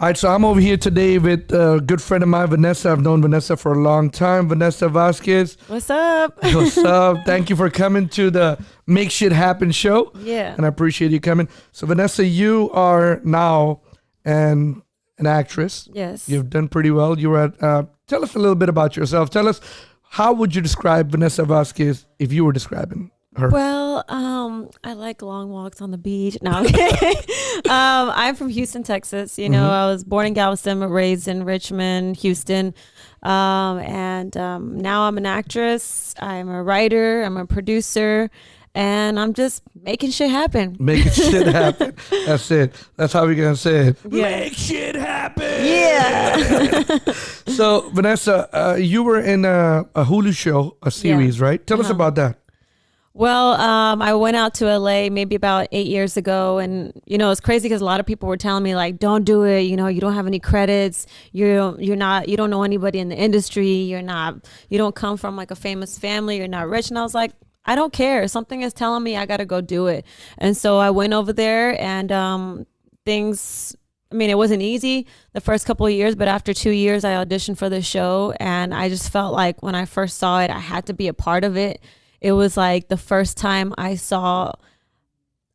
All right, so I'm over here today with a good friend of mine, Vannessa. I've known Vannessa for a long time. Vannessa Vasquez. What's up? What's up? Thank you for coming to the Make Shit Happen show. Yeah. And I appreciate you coming. So, Vannessa, you are now an actress. Yes. You've done pretty well. You were at, tell us a little bit about yourself. Tell us, how would you describe Vannessa Vasquez if you were describing her? Well, I like long walks on the beach. No, I'm kidding. I'm from Houston, Texas. You know, I was born in Galveston, but raised in Richmond, Houston. And now I'm an actress. I'm a writer. I'm a producer. And I'm just making shit happen. Making shit happen. That's it. That's how we're going to say it. Yeah. Make shit happen. Yeah. So, Vannessa, you were in a Hulu show, a series, right? Tell us about that. Well, I went out to LA maybe about 8 years ago, and you know it's crazy because a lot of people were telling me like, "Don't do it. You know, you don't have any credits. You don't know anybody in the industry. You don't come from like a famous family. You're not rich." And I was like, I don't care. Something is telling me I got to go do it. And so I went over there, and things. I mean, it wasn't easy the first couple of years, but after 2 years, I auditioned for the show, and I just felt like when I first saw it, I had to be a part of it. It was like the first time I saw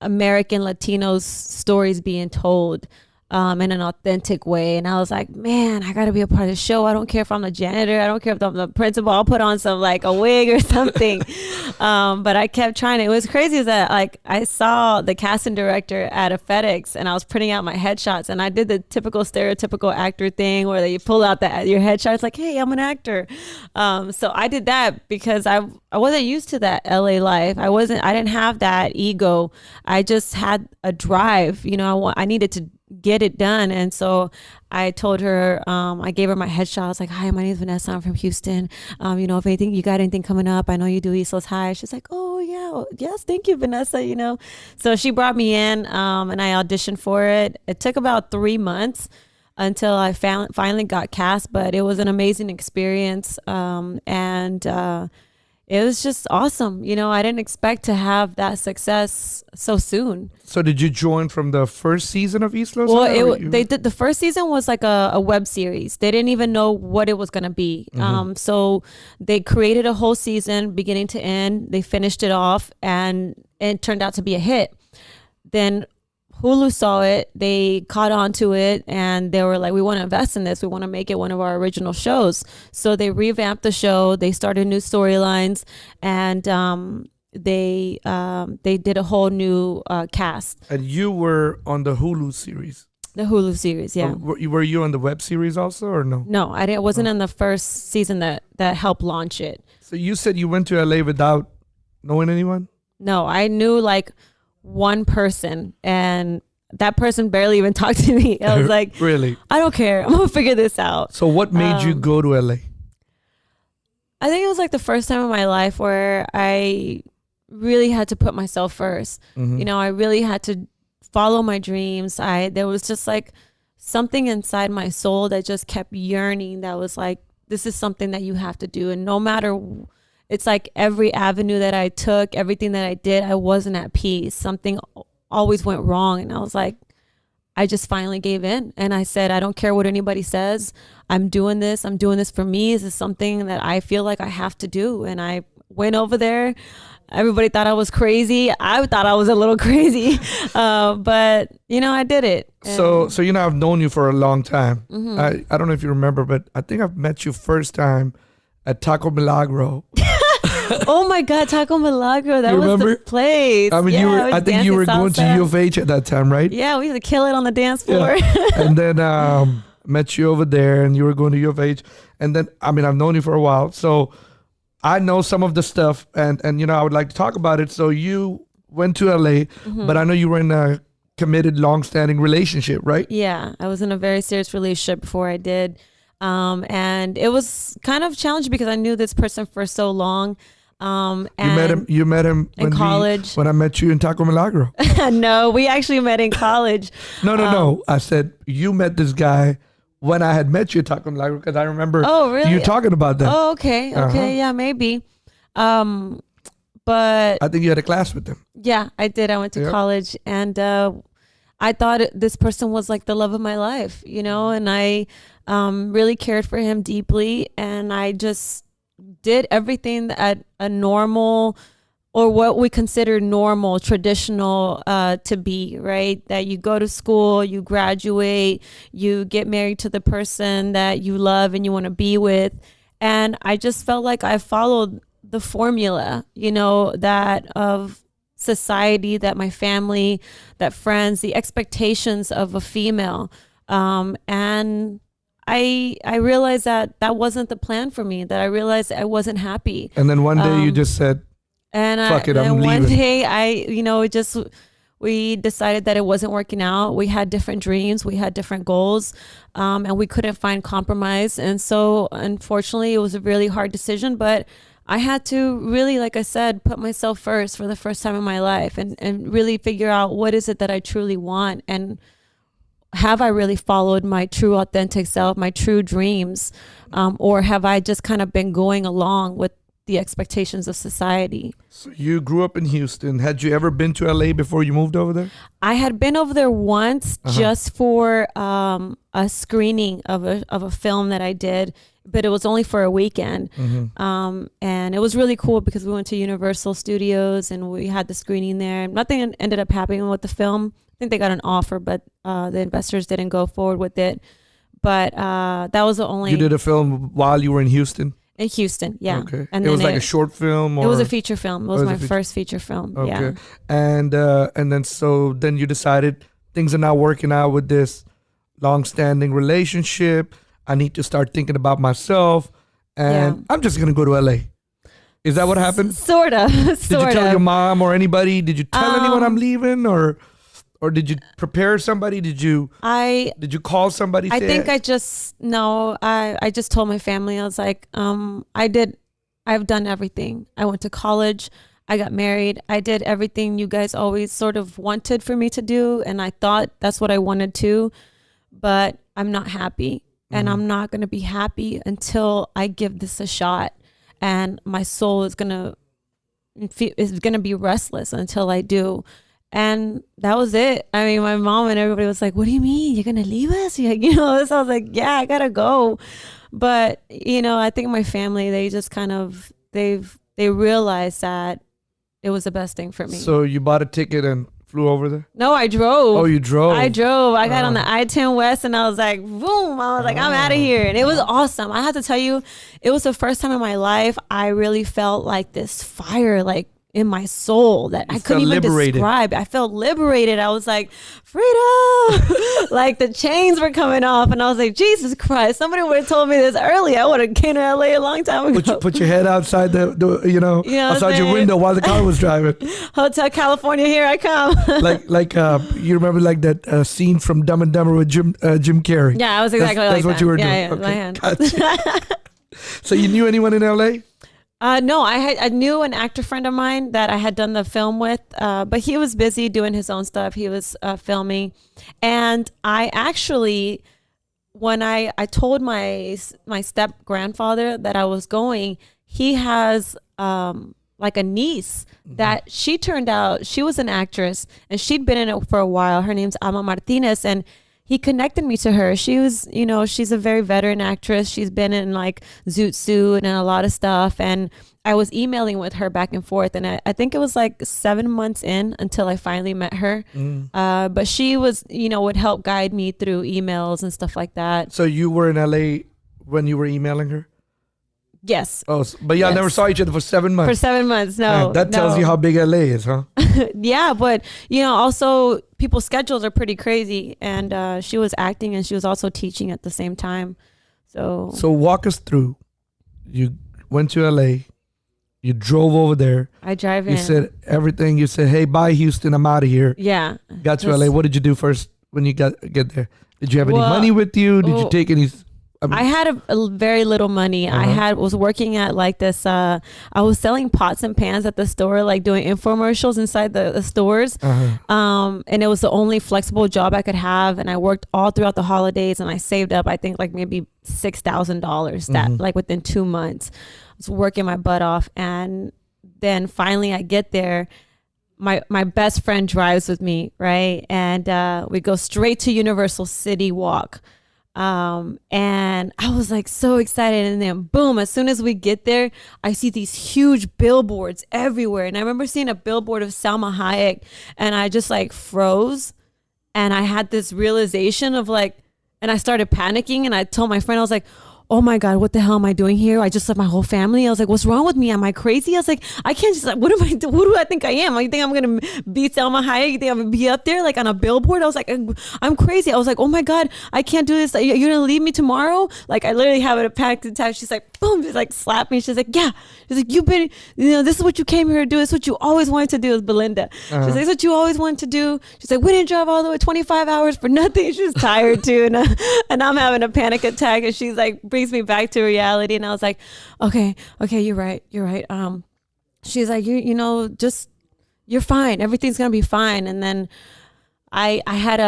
American Latinos stories being told in an authentic way. And I was like, man, I got to be a part of the show. I don't care if I'm the janitor. I don't care if I'm the principal. I'll put on some like a wig or something. But I kept trying. It was crazy that like I saw the casting director at a FedEx and I was printing out my headshots, and I did the typical stereotypical actor thing where you pull out your headshot. It's like, hey, I'm an actor. So I did that because I wasn't used to that LA life. I didn't have that ego. I just had a drive. You know, I needed to get it done. And so I told her, I gave her my headshot. I was like, hi, my name is Vannessa. I'm from Houston. You know, if you got anything coming up, I know you do East Los High. She's like, oh yeah, yes, thank you, Vannessa, you know. So she brought me in, and I auditioned for it. It took about 3 months until I finally got cast, but it was an amazing experience. It was just awesome. You know, I didn't expect to have that success so soon. So did you join from the first season of East Los? Well, they did. The first season was like a web series. They didn't even know what it was going to be. So they created a whole season beginning to end. They finished it off, and it turned out to be a hit. Then Hulu saw it, they caught on to it, and they were like, we want to invest in this. We want to make it one of our original shows. So they revamped the show. They started new storylines, and they did a whole new cast. And you were on the Hulu series? The Hulu series, yeah. Were you on the web series also, or no? No, I wasn't in the first season that helped launch it. So you said you went to LA without knowing anyone? No, I knew like one person, and that person barely even talked to me. I was like, really? I don't care. I'm gonna figure this out. So what made you go to LA? I think it was like the first time in my life where I really had to put myself first. You know, I really had to follow my dreams. There was just like something inside my soul that just kept yearning, that was like, this is something that you have to do. And no matter, it's like every avenue that I took, everything that I did, I wasn't at peace. Something always went wrong. And I was like, I just finally gave in. And I said, I don't care what anybody says. I'm doing this. I'm doing this for me. This is something that I feel like I have to do. And I went over there. Everybody thought I was crazy. I thought I was a little crazy. But, you know, I did it. So you know, I've known you for a long time. I don't know if you remember, but I think I've met you first time at Taco Milagro. Oh my God, Taco Milagro. That was remember? the place. I mean, I think you were going to U of H at that time, right? Yeah, we used to kill it on the dance floor. Yeah. And then met you over there, and you were going to U of H. And then, I mean, I've known you for a while. So I know some of the stuff, and you know, I would like to talk about it. So you went to LA, but I know you were in a committed, long-standing relationship, right? Yeah, I was in a very serious relationship before I did. And it was kind of challenging because I knew this person for so long. And you met him in college when I met you in Taco Milagro. No, we actually met in college. No. I said you met this guy when I had met you at Taco Milagro, because I remember you talking about that. Oh, okay. Yeah, maybe. But I think you had a class with him. Yeah, I did. I went to college, and I thought this person was like the love of my life, you know, and I really cared for him deeply. And I just did everything that a normal, or what we consider normal, traditional to be, right? That you go to school, you graduate, you get married to the person that you love and you want to be with. And I just felt like I followed the formula, you know, that of society, that my family, that friends, the expectations of a female. And I realized that that wasn't the plan for me, that I realized I wasn't happy. And then one day you just said, fuck it, I'm one leaving. day we decided that it wasn't working out. We had different dreams, we had different goals, and we couldn't find compromise. And so unfortunately it was a really hard decision, but I had to really, like I said, put myself first for the first time in my life, and really figure out what is it that I truly want, and have I really followed my true authentic self, my true dreams, or have I just kind of been going along with the expectations of society? So you grew up in Houston. Had you ever been to LA before you moved over there? I had been over there once, just for a screening of a film that I did, but it was only for a weekend. And it was really cool because we went to Universal Studios and we had the screening there. Nothing ended up happening with the film. I think they got an offer, but the investors didn't go forward with it. But that was the only... You did a film while you were in Houston? In Houston, yeah. Okay. And it was like a short film? Or? It was a feature film. It was my first feature film. Okay. Yeah. And then you decided things are not working out with this long-standing relationship. I need to start thinking about myself, and I'm just gonna go to LA. Is that what happened? Sort of. Did you tell your mom or anybody? Did you tell anyone I'm leaving, or did you prepare somebody? Did you call somebody? I think I just told my family. I was like, I've done everything. I went to college. I got married. I did everything you guys always sort of wanted for me to do. And I thought that's what I wanted to, but I'm not happy. And I'm not going to be happy until I give this a shot. And my soul is going to be restless until I do. And that was it. I mean, my mom and everybody was like, what do you mean? You're going to leave us? So I was like, yeah, I got to go. But, I think my family, they just kind of, they realized that it was the best thing for me. So you bought a ticket and flew over there? No, I drove. Oh, you drove? I drove. I got on the I-10 West and I was like, boom. I was like, I'm out of here. And it was awesome. I have to tell you, it was the first time in my life I really felt like this fire, like in my soul that I couldn't even describe. I felt liberated. I was like, freedom. Like the chains were coming off. And I was like, Jesus Christ, somebody would have told me this early. I would have came to LA a long time ago. Put your head outside outside your window while the car was driving. Hotel California, here I come. You remember like that scene from Dumb and Dumber with Jim Carrey? Yeah, I was exactly like that. That's what you were doing. Yeah, okay. my hand. Gotcha. So you knew anyone in LA? No, I knew an actor friend of mine that I had done the film with, but he was busy doing his own stuff. He was filming. And I actually, when I told my step grandfather that I was going, he has like a niece that she turned out, she was an actress and she'd been in it for a while. Her name's Alma Martinez, and he connected me to her. She was, she's a very veteran actress. She's been in like Zoot Suit and a lot of stuff. And I was emailing with her back and forth. And I think it was like 7 months in until I finally met her. But she was, would help guide me through emails and stuff like that. So you were in LA when you were emailing her? Yes. Oh, but y'all never saw each other for 7 months? For 7 months, no. Man, that tells you how big LA is, huh? Yeah, but, also people's schedules are pretty crazy. And she was acting and she was also teaching at the same time. So walk us through. You went to LA. You drove over there. I drive in. You said everything. You said, hey, bye, Houston. I'm out of here. Yeah. Got to LA. What did you do first when you get there? Did you have any money with you? Did you take any... I had a very little money. I was working at like this, I was selling pots and pans at the store, like doing infomercials inside the stores. And it was the only flexible job I could have. And I worked all throughout the holidays and I saved up, I think like maybe $6,000 that like within 2 months. I was working my butt off. And then finally I get there. my best friend drives with me, right? And we go straight to Universal City Walk. And I was like so excited, and then boom, as soon as we get there, I see these huge billboards everywhere. And I remember seeing a billboard of Salma Hayek, and I just like froze, and I had this realization of like, and I started panicking, and I told my friend, I was like, oh my God, what the hell am I doing here? I just left my whole family. I was like, what's wrong with me? Am I crazy? I was like, I can't just like, what do I think I am? You think I'm going to be Selma Hayek? You think I'm going to be up there like on a billboard? I was like, I'm crazy. I was like, oh my God, I can't do this. You're going to leave me tomorrow? Like I literally have a panic attack. She's like, boom, just like slapped me. She's like, yeah. She's like, this is what you came here to do. This is what you always wanted to do. Is Belinda. She's like, this is what you always wanted to do. She's like, we didn't drive all the way 25 hours for nothing. She's tired too. And I'm having a panic attack, and she's like, brings me back to reality. And I was like, okay, you're right. She's like, just, you're fine. Everything's going to be fine. And then I had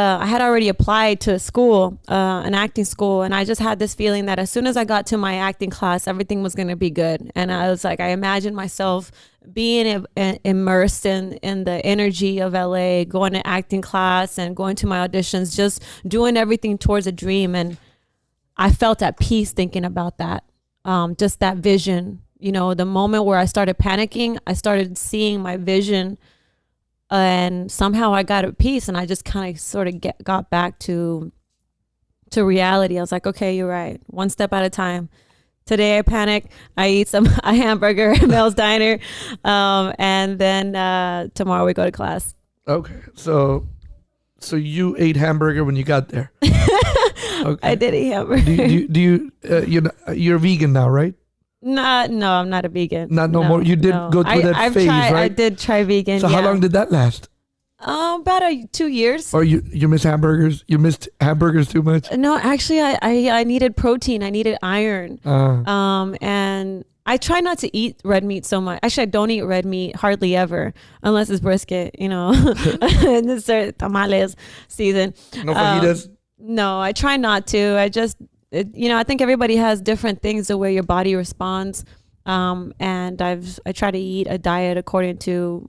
already applied to a school, an acting school. And I just had this feeling that as soon as I got to my acting class, everything was going to be good. And I was like, I imagined myself being immersed in the energy of LA, going to acting class and going to my auditions, just doing everything towards a dream. And I felt at peace thinking about that. Just that vision, the moment where I started panicking, I started seeing my vision, and somehow I got at peace, and I just kind of sort of got back to reality. I was like, okay, you're right. One step at a time. Today I panic. I eat a hamburger at Mel's Diner. And then tomorrow we go to class. Okay. So you ate hamburger when you got there. Okay. I did eat hamburger. You're vegan now, right? No, I'm not a vegan. No more. You did go through that phase, right? I did try vegan. So how long did that last? About 2 years. Or you miss hamburgers? You missed hamburgers too much? No, actually, I needed protein. I needed iron. And I try not to eat red meat so much. Actually, I don't eat red meat hardly ever, unless it's brisket, in this tamales season. No fajitas? No, I try not to. I think everybody has different things the way your body responds. And I try to eat a diet according to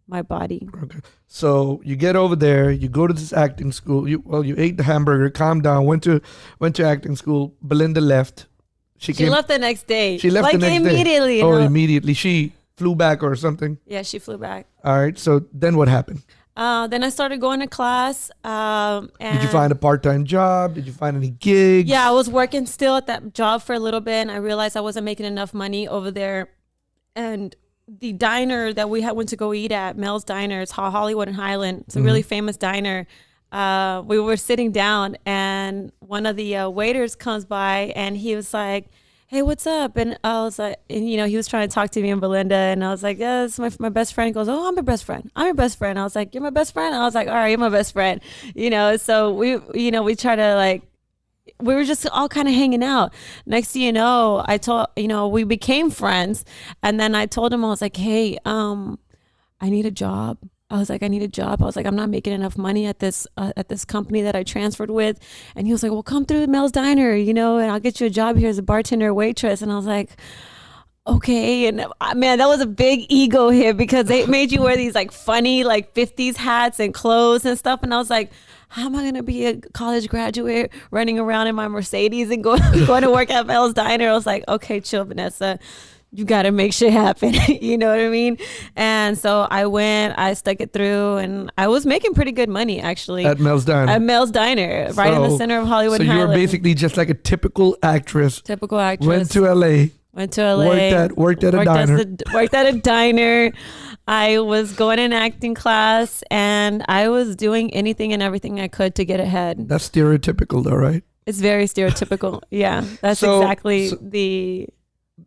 my body. Okay. So you get over there, you go to this acting school. You ate the hamburger, calmed down, went to acting school. Belinda left. She left the next day. She left like the next immediately. day. Immediately. She flew back or something? Yeah, she flew back. All right. So then what happened? Then I started going to class. And did you find a part-time job? Did you find any gigs? Yeah, I was working still at that job for a little bit, and I realized I wasn't making enough money over there. And the diner that we went to go eat at, Mel's Diner, it's Hollywood and Highland. It's a really famous diner. We were sitting down, and one of the waiters comes by, and he was like, hey, what's up? And I was like, and he was trying to talk to me and Belinda, and I was like, yeah, this is my best friend. He goes, oh, I'm your best friend. I was like, you're my best friend? And I was like, all right, you're my best friend. So we try to we were just all kind of hanging out. Next thing you know, I told, we became friends. And then I told him, I was like, hey, I need a job. I was like, I'm not making enough money at this company that I transferred with. And he was like, well, come through Mel's Diner, and I'll get you a job here as a bartender or waitress. And I was like, okay. And man, that was a big ego hit, because they made you wear these funny 50s hats and clothes and stuff. And I was like, how am I going to be a college graduate running around in my Mercedes and going to work at Mel's Diner? I was like, okay, chill, Vannessa. You got to make shit happen. You know what I mean? And so I stuck it through, and I was making pretty good money, actually. At Mel's Diner? At Mel's Diner, right in the center of Hollywood. So you were basically just like a typical actress. Went to LA. Worked at a diner. Worked at a diner. I was going in acting class, and I was doing anything and everything I could to get ahead. That's stereotypical though, right? It's very stereotypical. Yeah, that's exactly the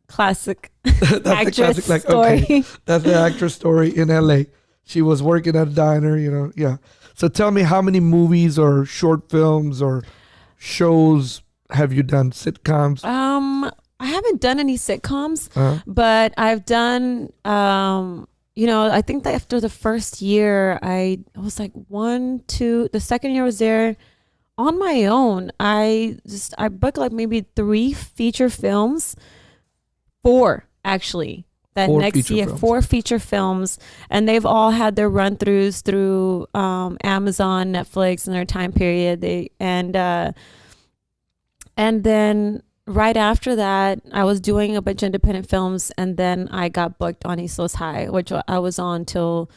classic actress story. Okay, that's the actress story in LA. She was working at a diner, yeah. So tell me, how many movies or short films or shows have you done? Sitcoms? I haven't done any sitcoms, but I've done, I think that after the first year, I was like the second year I was there on my own. I booked maybe 3 feature films. 4, actually. that next year, 4 feature films, and they've all had their run throughs through Amazon, Netflix in their time period. And then right after that, I was doing a bunch of independent films, and then I got booked on East Los High, which I was on till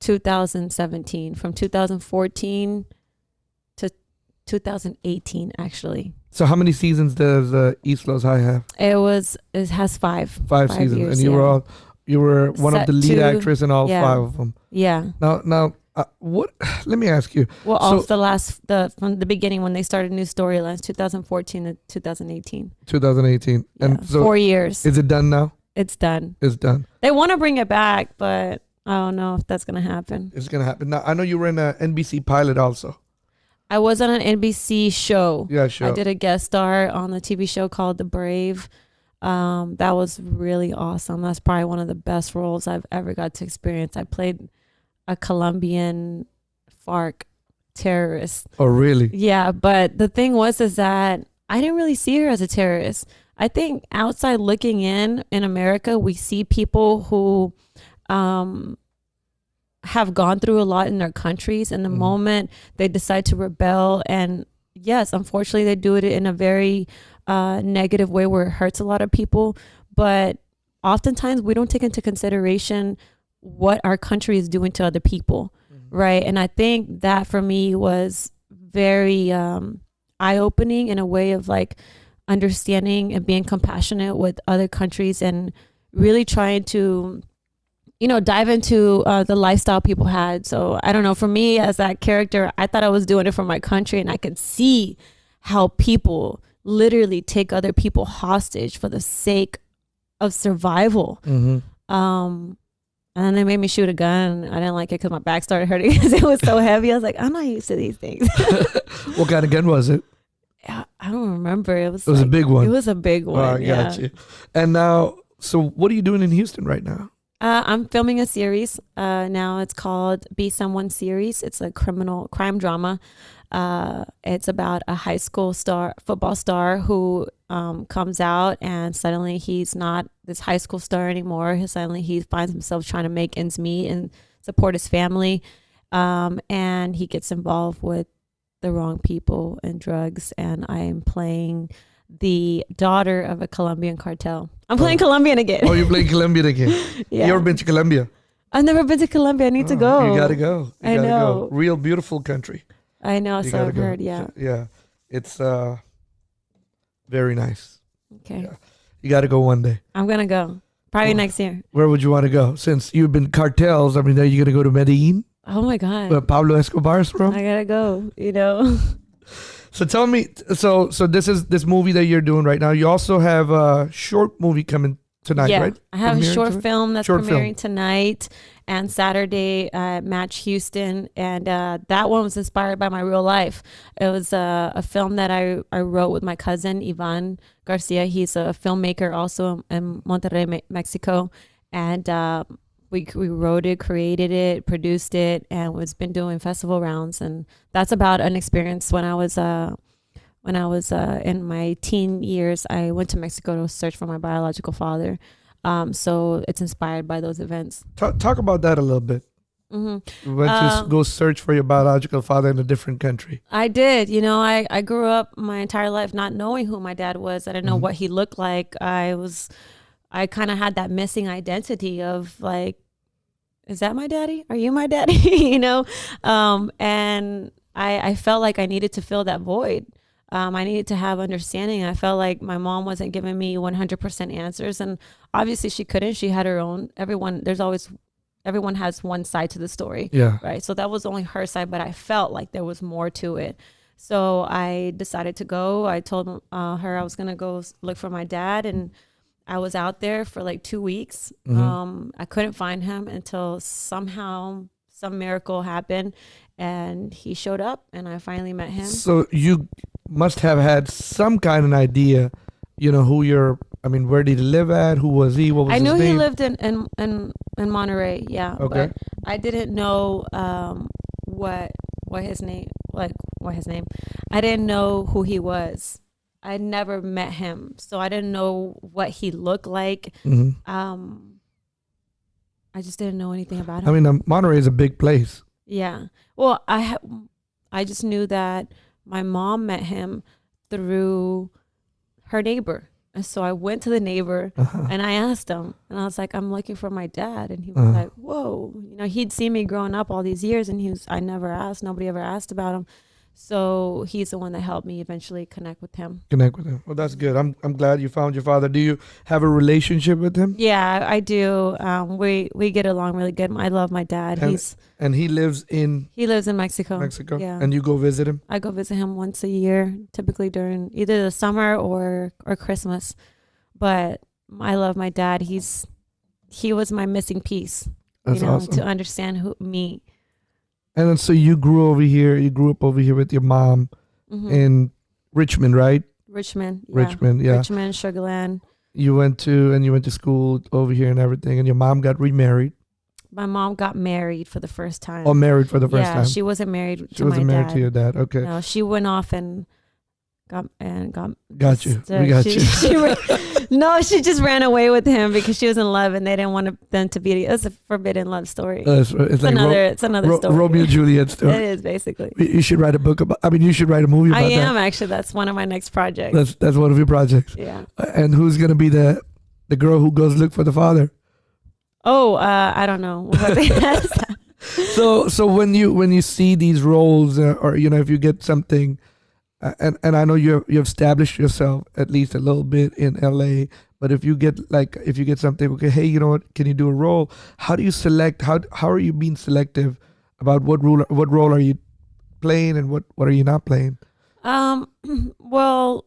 2017, from 2014 to 2018 actually. So how many seasons does East Los High have? It has 5 seasons, years, and you were one of the lead actress in all 5 of them. Yeah. Now, what? Let me ask you. Well, all from the beginning when they started new storylines, 2014 to 2018. 2018, yeah. And so 4 years. Is it done now? It's done. It's done. They want to bring it back, but I don't know if that's gonna happen. It's gonna happen. Now I know you were in an NBC pilot also. I was on an NBC show. Yeah, sure. I did a guest star on the TV show called The Brave. That was really awesome. That's probably one of the best roles I've ever got to experience. I played a Colombian FARC terrorist. Oh, really? Yeah, but the thing is that I didn't really see her as a terrorist. I think outside looking in America, we see people who have gone through a lot in their countries, and the moment they decide to rebel, and yes, unfortunately they do it in a very negative way where it hurts a lot of people, but oftentimes we don't take into consideration what our country is doing to other people, right? And I think that for me was very eye-opening in a way of like understanding and being compassionate with other countries, and really trying to dive into the lifestyle people had. So I don't know, for me as that character, I thought I was doing it for my country, and I could see how people literally take other people hostage for the sake of survival. And then they made me shoot a gun. I didn't like it because my back started hurting because it was so heavy. I was like, I'm not used to these things. What kind of gun was it? I don't remember. It was a big one. It was a big one. Oh, I got you. And now, so what are you doing in Houston right now? I'm filming a series. Now it's called Be Someone Series. It's a crime drama. It's about a high school football star who comes out, and suddenly he's not this high school star anymore. Suddenly he finds himself trying to make ends meet and support his family. And he gets involved with the wrong people and drugs. And I am playing the daughter of a Colombian cartel. I'm playing Colombian again. Oh, you're playing Colombian again. Yeah. You ever been to Colombia? I've never been to Colombia. I need to go. You gotta go. I know. Go. Real beautiful country. I know. So I've heard. Yeah. Yeah. It's very nice. Okay. Yeah. You gotta go one day. I'm gonna go. Probably next year. Where would you want to go? Since you've been cartels, I mean, are you gonna go to Medellin? Oh my God. Where Pablo Escobar's from? I gotta go. So tell me, so this is this movie that you're doing right now. You also have a short movie coming tonight, right? I have Premiering a short tonight? film that's Short premiering film. tonight and Saturday at Match Houston, and that one was inspired by my real life. It was a film that I wrote with my cousin Ivan Garcia. He's a filmmaker also in Monterrey, Mexico, and we wrote it, created it, produced it, and we've been doing festival rounds. And that's about an experience when I was in my teen years. I went to Mexico to search for my biological father. So it's inspired by those events. Talk about that a little bit. You went to go search for your biological father in a different country. I did. I grew up my entire life not knowing who my dad was. I didn't know what he looked like. I kind of had that missing identity of like, is that my daddy? Are you my daddy? And I felt like I needed to fill that void. I needed to have understanding. I felt like my mom wasn't giving me 100% answers, and obviously she couldn't. She had her own. Everyone has one side to the story. Yeah. Right. So that was only her side, but I felt like there was more to it. So I decided to go. I told her I was going to go look for my dad, and I was out there for like 2 weeks. I couldn't find him until somehow some miracle happened, and he showed up, and I finally met him. So you must have had some kind of idea, where did he live at? Who was he? What was his name? I knew he lived in Monterey. Yeah. Okay. But I didn't know what his name. I didn't know who he was. I never met him, so I didn't know what he looked like. I just didn't know anything about him. I mean, Monterey is a big place. Yeah. Well, I just knew that my mom met him through her neighbor. And so I went to the neighbor and I asked him, and I was like, I'm looking for my dad. And he was like, whoa, you know, he'd seen me growing up all these years, and nobody ever asked about him. So he's the one that helped me eventually connect with him. Well, that's good. I'm glad you found your father. Do you have a relationship with him? Yeah, I do. We get along really good. I love my dad. And he lives in Mexico. Mexico. Yeah. And you go visit him? I go visit him once a year, typically during either the summer or Christmas. But I love my dad. He was my missing piece. That's awesome. To understand me. And then, so you grew up over here with your mom in Richmond, right? Richmond, yeah. Richmond, Sugarland. You went to school over here and everything, and your mom got remarried. My mom got married for the first time. Oh, married for the first time. Yeah, she wasn't married to my dad. She wasn't married to your dad. Okay. No, she went off and got you. We got you. No, she just ran away with him because she was in love, and they didn't want them to be. It's a forbidden love story. It's like another story. Romeo and Juliet story. It is basically. You should write a book about. I mean, you should write a movie about that. I am actually. That's one of my next projects. That's one of your projects. Yeah. And who's gonna be the girl who goes look for the father? Oh, I don't know. So when you see these roles, or if you get something. And I know you established yourself at least a little bit in LA, but if you get something, okay, hey, you know what, can you do a role? How do you select? How are you being selective about what role are you playing and what are you not playing? Well,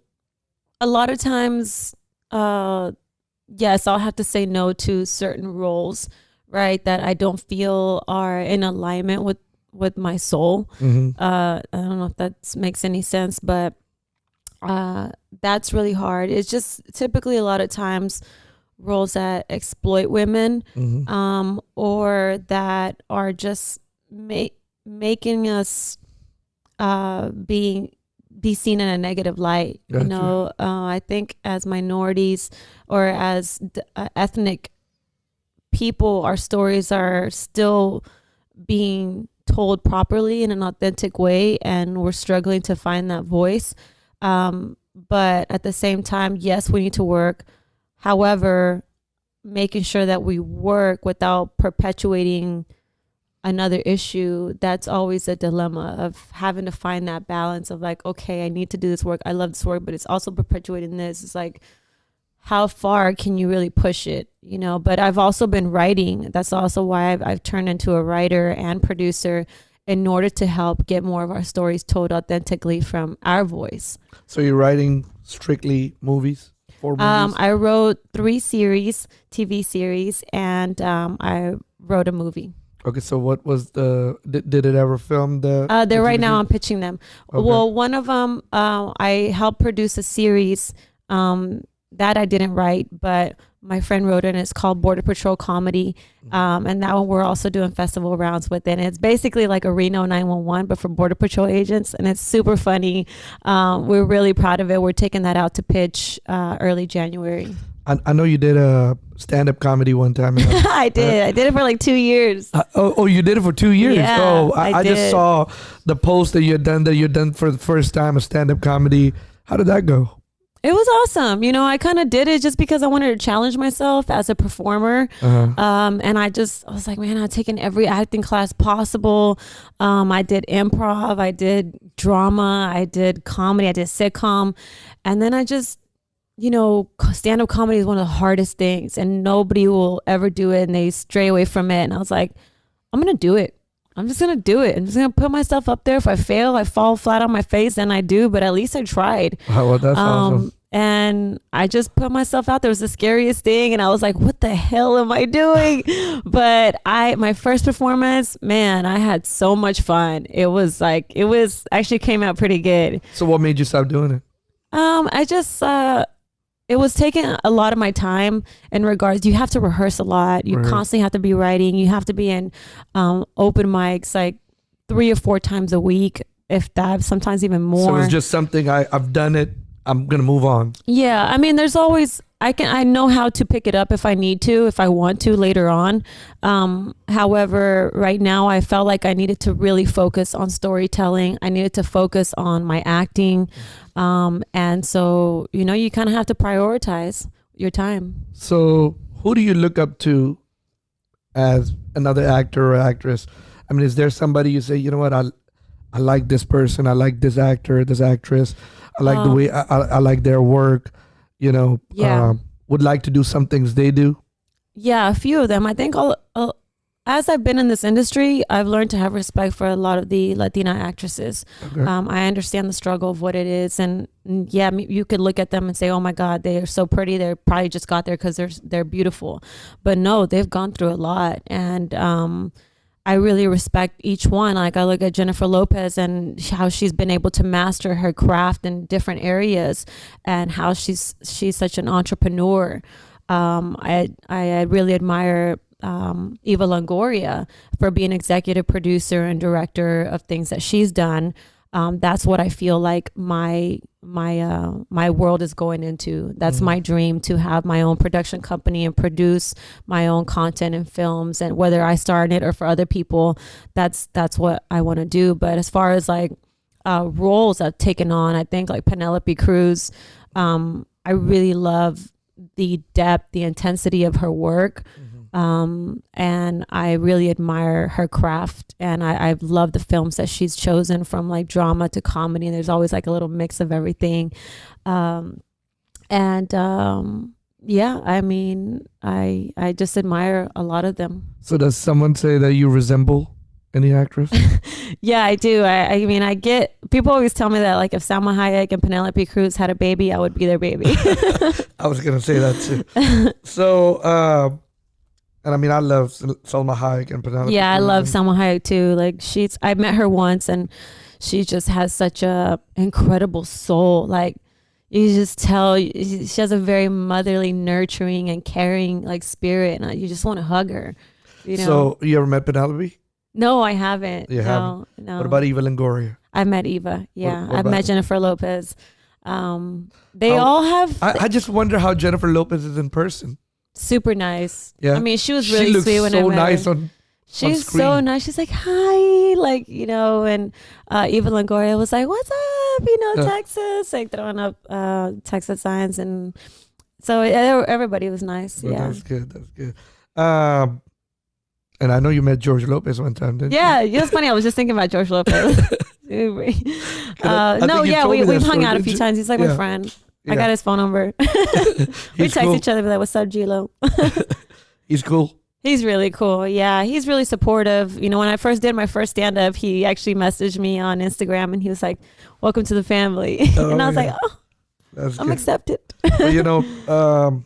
a lot of times, yes, I'll have to say no to certain roles, right, that I don't feel are in alignment with my soul. I don't know if that makes any sense, but that's really hard. It's just typically a lot of times roles that exploit women, or that are just making us be seen in a negative light. Gotcha. I think as minorities or as ethnic people, our stories are still being told properly in an authentic way, and we're struggling to find that voice. But at the same time, yes, we need to work. However, making sure that we work without perpetuating another issue, that's always a dilemma of having to find that balance of like, okay, I need to do this work. I love this work, but it's also perpetuating this. It's like, how far can you really push it? But I've also been writing. That's also why I've turned into a writer and producer in order to help get more of our stories told authentically from our voice. So you're writing strictly movies? 4 movies? I wrote 3 TV series, and I wrote a movie. Okay, so what was did it ever film the? They're right now. I'm pitching them. Okay. Well, one of them, I helped produce a series that I didn't write, but my friend wrote it, and it's called Border Patrol Comedy. And that one we're also doing festival rounds with it. And it's basically like a Reno 911, but for Border Patrol agents. And it's super funny. We're really proud of it. We're taking that out to pitch early January. I know you did a stand-up comedy one time. I did. I did it for like 2 years. You did it for 2 years? Yeah, I just saw the post that you had done for the first time, a stand-up comedy. How did that go? It was awesome. I kind of did it just because I wanted to challenge myself as a performer. And I was like, man, I've taken every acting class possible. I did improv, I did drama, I did comedy, I did sitcom. And then I just, stand-up comedy is one of the hardest things, and nobody will ever do it, and they stray away from it. And I was like, I'm going to do it. I'm just going to do it. I'm just going to put myself up there. If I fail, I fall flat on my face, then I do, but at least I tried. Well, that's awesome. And I just put myself out there. It was the scariest thing. And I was like, what the hell am I doing? But my first performance, man, I had so much fun. It actually came out pretty good. So what made you stop doing it? It was taking a lot of my time in regards, you have to rehearse a lot. You constantly have to be writing. You have to be in open mics like 3 or 4 times a week, if that, sometimes even more. So it's just something I've done it. I'm going to move on. Yeah. I mean, there's always I know how to pick it up if I need to, if I want to later on. However, right now I felt like I needed to really focus on storytelling. I needed to focus on my acting. And so, you kind of have to prioritize your time. So who do you look up to as another actor or actress? I mean, is there somebody you say, you know what, I like this person, I like this actor, this actress, I like the way I like their work, would like to do some things they do? Yeah, a few of them. I think as I've been in this industry, I've learned to have respect for a lot of the Latina actresses. Okay. I understand the struggle of what it is. And yeah, you could look at them and say, oh my God, they are so pretty. They probably just got there because they're beautiful. But no, they've gone through a lot. And I really respect each one. Like I look at Jennifer Lopez and how she's been able to master her craft in different areas and how she's such an entrepreneur. I really admire Eva Longoria for being executive producer and director of things that she's done. That's what I feel like my world is going into. That's my dream, to have my own production company and produce my own content and films, and whether I star in it or for other people, that's what I want to do. But as far as like roles I've taken on, I think like Penelope Cruz, I really love the depth, the intensity of her work. And I really admire her craft, and I've loved the films that she's chosen, from like drama to comedy, and there's always like a little mix of everything. Yeah, I mean, I just admire a lot of them. So does someone say that you resemble any actress? Yeah, I do. I mean, I get, people always tell me that like if Salma Hayek and Penelope Cruz had a baby, I would be their baby. I was gonna say that too. So and I mean, I love Salma Hayek and Penelope. Yeah, I love Salma Hayek too. Like I met her once, and she just has such a incredible soul. Like you just tell, she has a very motherly, nurturing, and caring like spirit, and you just want to hug her. So you ever met Penelope? No, I haven't. You haven't? No. What about Eva Longoria? I met Eva. Yeah, What I've met Jennifer Lopez. They all have. I just wonder how Jennifer Lopez is in person. Super nice. Yeah. I mean, she was really she looks sweet when so I met nice her. She's so nice. She's like, hi, like, and Eva Longoria was like, what's up? Texas, like throwing up Texas signs. And so everybody was nice. Well, yeah. That's good. And I know you met George Lopez one time, didn't you? Yeah, it was funny. I was just thinking about George Lopez. We've hung out a few times. He's like my friend. Yeah. I got his phone number. We text each other, be like, what's up, G-Lo? He's cool. He's really cool. Yeah, he's really supportive. When I first did my first stand-up, he actually messaged me on Instagram, and he was like, welcome to the family. And I was like, I'm accepted. Well,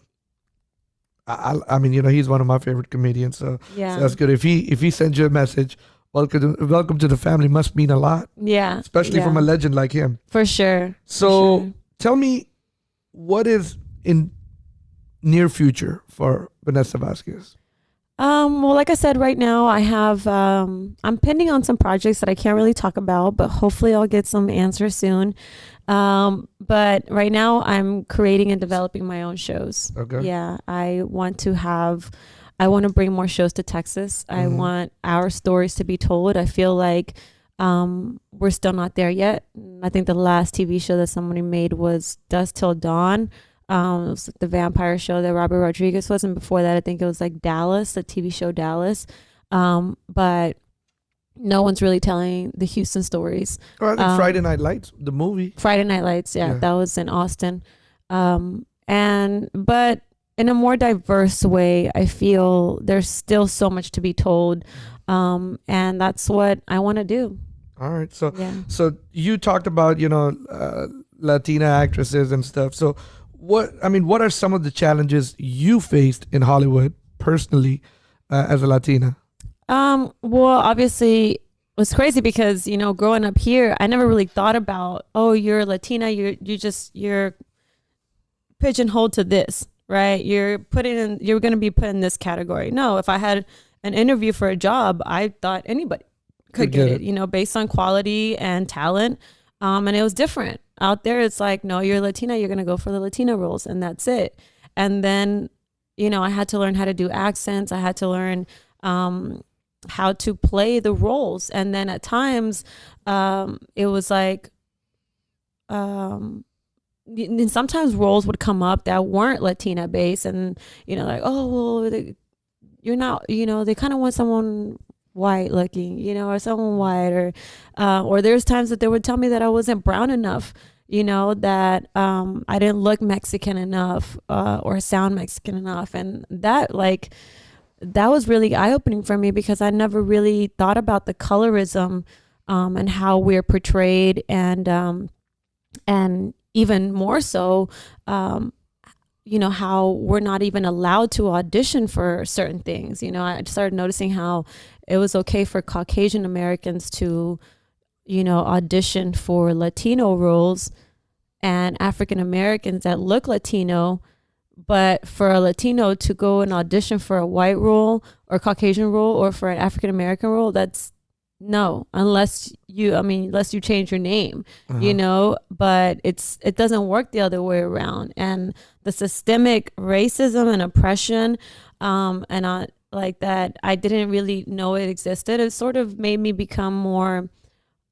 I mean, he's one of my favorite comedians, so that's good. If he sends you a message, welcome to the family, must mean a lot. Yeah. Especially from a legend like him. For sure. So tell me, what is in near future for Vannessa Vasquez? Well, like I said, right now I have, I'm pending on some projects that I can't really talk about, but hopefully I'll get some answers soon. But right now I'm creating and developing my own shows. Okay. Yeah. I want to bring more shows to Texas. I want our stories to be told. I feel like, we're still not there yet. I think the last TV show that somebody made was Dusk Till Dawn. It was the vampire show that Robert Rodriguez was, and before that I think it was like Dallas, the TV show Dallas. But no one's really telling the Houston stories. Or I think Friday Night Lights, the movie. Friday Night Lights, that was in Austin. But in a more diverse way, I feel there's still so much to be told. And that's what I want to do. All right. So you talked about, Latina actresses and stuff. So what are some of the challenges you faced in Hollywood personally as a Latina? Well, obviously it was crazy because, growing up here, I never really thought about, oh, you're Latina. You're pigeonholed to this, right? You're going to be put in this category. No, if I had an interview for a job, I thought anybody could get it, based on quality and talent. And it was different out there. It's like, no, you're Latina, you're going to go for the Latina roles, and that's it. And then, you know, I had to learn how to do accents. I had to learn how to play the roles. And then at times, it was like, and sometimes roles would come up that weren't Latina based, and you know, like, oh well, you're not, you know, they kind of want someone white looking, you know, or someone white, or there's times that they would tell me that I wasn't brown enough, you know, that I didn't look Mexican enough, or sound Mexican enough, and that was really eye-opening for me, because I never really thought about the colorism and how we're portrayed, and even more so, you know, how we're not even allowed to audition for certain things. You know, I started noticing how it was okay for Caucasian Americans to, you know, audition for Latino roles, and African Americans that look Latino, but for a Latino to go and audition for a white role or Caucasian role or for an African American role, that's no, unless you change your name, you know, but it doesn't work the other way around. And the systemic racism and oppression, and like that, I didn't really know it existed. It sort of made me become more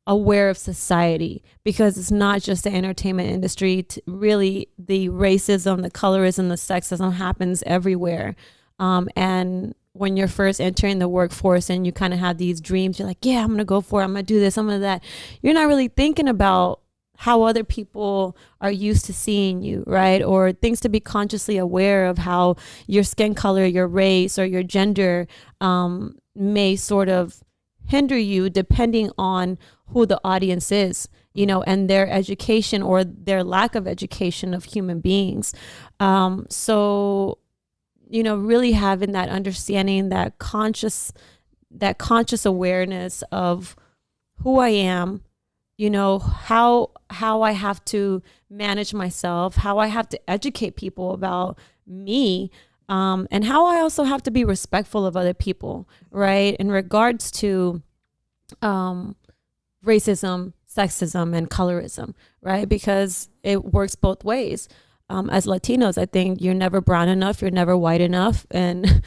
aware of society, because it's not just the entertainment industry. Really, the racism, the colorism, the sexism happens everywhere. And when you're first entering the workforce and you kind of have these dreams, you're like, yeah, I'm going to go for it. I'm going to do this. I'm going to that. You're not really thinking about how other people are used to seeing you, right? Or things to be consciously aware of, how your skin color, your race, or your gender may sort of hinder you depending on who the audience is, you know, and their education or their lack of education of human beings. So, you know, really having that understanding, that conscious awareness of who I am, you know, how I have to manage myself, how I have to educate people about me, and how I also have to be respectful of other people, right? In regards to racism, sexism, and colorism, right? Because it works both ways. As Latinos, I think you're never brown enough, you're never white enough. And,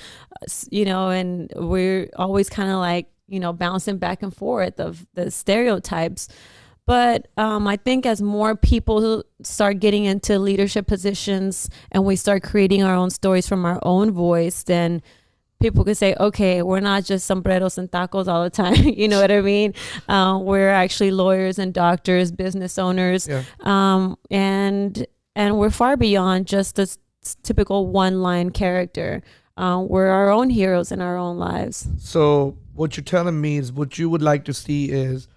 you know, and we're always kind of like, you know, bouncing back and forth of the stereotypes. But I think as more people start getting into leadership positions and we start creating our own stories from our own voice, then people could say, okay, we're not just sombreros and tacos all the time. You know what I mean? We're actually lawyers and doctors, business owners. Yeah. And we're far beyond just this typical one-line character. We're our own heroes in our own lives. So what you're telling me is what you would like to see is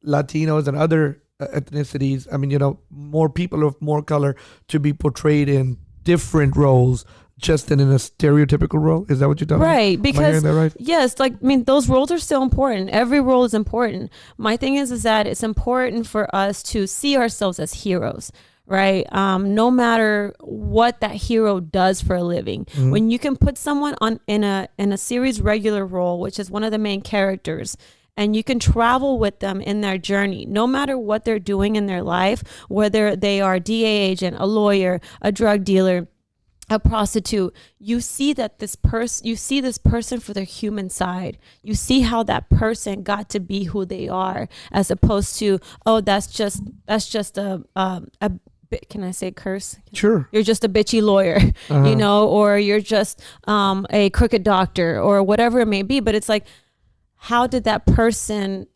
Latinos and other ethnicities, I mean, you know, more people of more color to be portrayed in different roles, just in a stereotypical role. Is that what you're telling me? Right, because am I hearing that right? Yes, like, I mean, those roles are still important. Every role is important. My thing is that it's important for us to see ourselves as heroes, right? No matter what that hero does for a living. Mm-hmm. When you can put someone in a series regular role, which is one of the main characters, and you can travel with them in their journey, no matter what they're doing in their life, whether they are a DA agent, a lawyer, a drug dealer, a prostitute, you see that this person for their human side. You see how that person got to be who they are, as opposed to, oh, that's just a can I say curse? Sure. You're just a bitchy lawyer, you know, or you're just a crooked doctor, or whatever it may be. But it's like, how did that person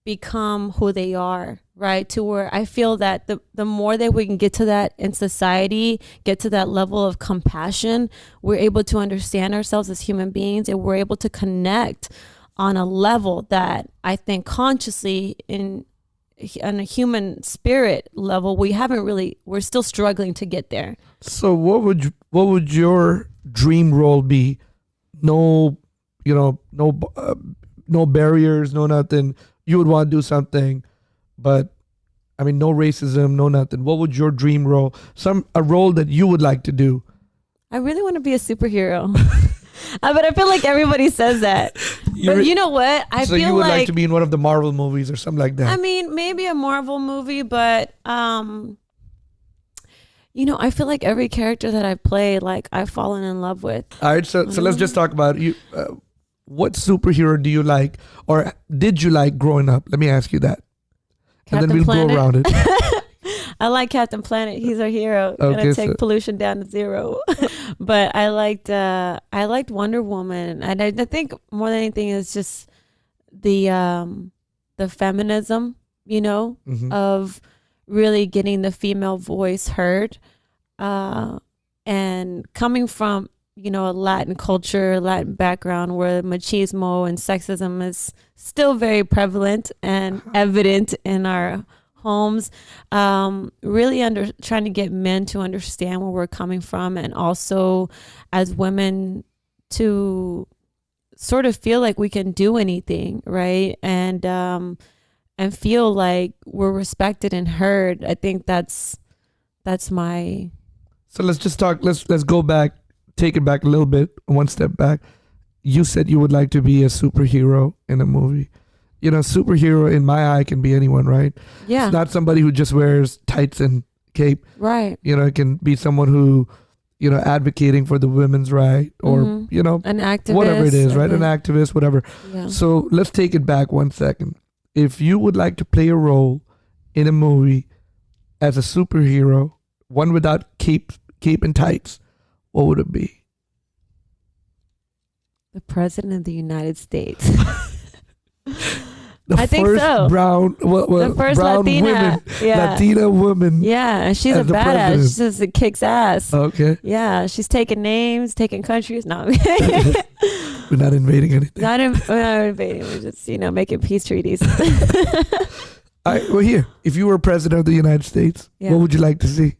become who they are, right? To where I feel that the more that we can get to that in society, get to that level of compassion, we're able to understand ourselves as human beings, and we're able to connect on a level that I think consciously on a human spirit level, we're still struggling to get there. So what would your dream role be? No, you know, no barriers, no nothing. You would want to do something, but I mean, no racism, no nothing. What would your dream role? A role that you would like to do? I really want to be a superhero. But I feel like everybody says that. But you know what? I feel you would like to be in one of the Marvel movies or something like that. I mean, maybe a Marvel movie, but I feel like every character that I play, like I've fallen in love with. All right, so let's just talk about you. What superhero do you like, or did you like growing up? Let me ask you that, Captain and then we'll Planet. go around it. I like Captain Planet. He's our hero. Okay, Gonna take so- pollution down to zero. But I liked Wonder Woman, and I think more than anything is just the feminism, Mhm. of really getting the female voice heard, and coming from a Latin culture, Latin background where machismo and sexism is still very prevalent and evident in our homes. Really trying to get men to understand where we're coming from, and also as women to sort of feel like we can do anything, right? And feel like we're respected and heard. I think that's my. So let's just talk. Let's go back, take it back a little bit, one step back. You said you would like to be a superhero in a movie. Superhero in my eye can be anyone, right? Yeah. It's not somebody who just wears tights and cape. Right. It can be someone who, advocating for the women's right, or Mhm. An activist. whatever it is, I right? An think. activist, whatever. Yeah. So let's take it back 1 second. If you would like to play a role in a movie as a superhero, one without cape and tights, what would it be? The President of the United States. The I think first so. brown, The first brown Latina. women, Yeah. Latina woman. Yeah, and she's a as the badass. president. She just kicks ass. Okay, Yeah, she's taking names, taking countries. No, we're not invading anything. we're not invading. We're just making peace treaties. All right, well, here, if you were president of the United States, Yeah. what would you like to see?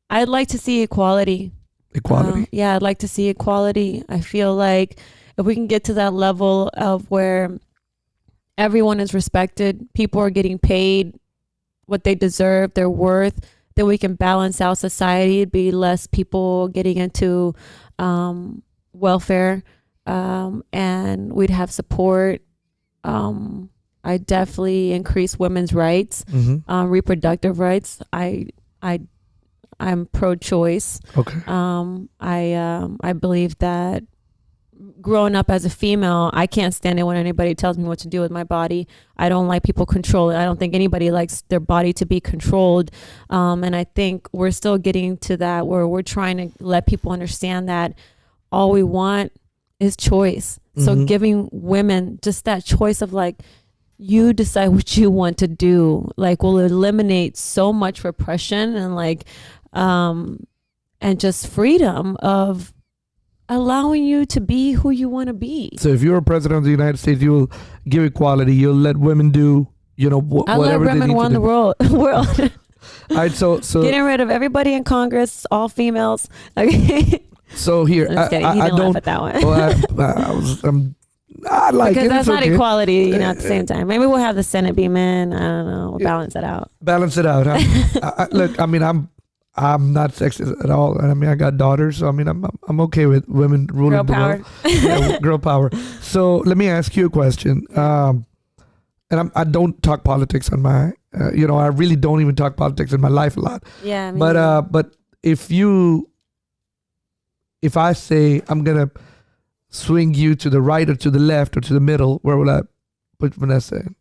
I'd like to see equality. Equality. Yeah, I'd like to see equality. I feel like if we can get to that level of where everyone is respected, people are getting paid what they deserve, their worth, then we can balance out society. It'd be less people getting into welfare, and we'd have support. I definitely increase women's rights, Mm-hmm. reproductive rights. I'm pro-choice. Okay. I believe that growing up as a female, I can't stand it when anybody tells me what to do with my body. I don't like people controlling. I don't think anybody likes their body to be controlled. And I think we're still getting to that where we're trying to let people understand that all we want is choice. So Mhm. giving women just that choice of like, you decide what you want to do, like will eliminate so much repression and and just freedom of allowing you to be who you want to be. So if you're a president of the United States, you will give equality. You'll let women do, I let whatever they women need run to the do. world. All right. So Getting rid of everybody in Congress, all females. Okay. so here, I'm just kidding. He I didn't don't. laugh at that one. Well, I like Because it. that's It's not okay. equality, at the same time. Maybe we'll have the Senate be men. I don't know. We'll balance it out. Balance it out. Huh? Look, I'm not sexist at all. I mean, I got daughters, so I'm okay with women ruling Girl the power. world. Yeah, girl power. So let me ask you a question. And I don't talk politics on my, I really don't even talk politics in my life a lot. Yeah. But if I say I'm gonna swing you to the right or to the left or to the middle, where will I put Vannessa in?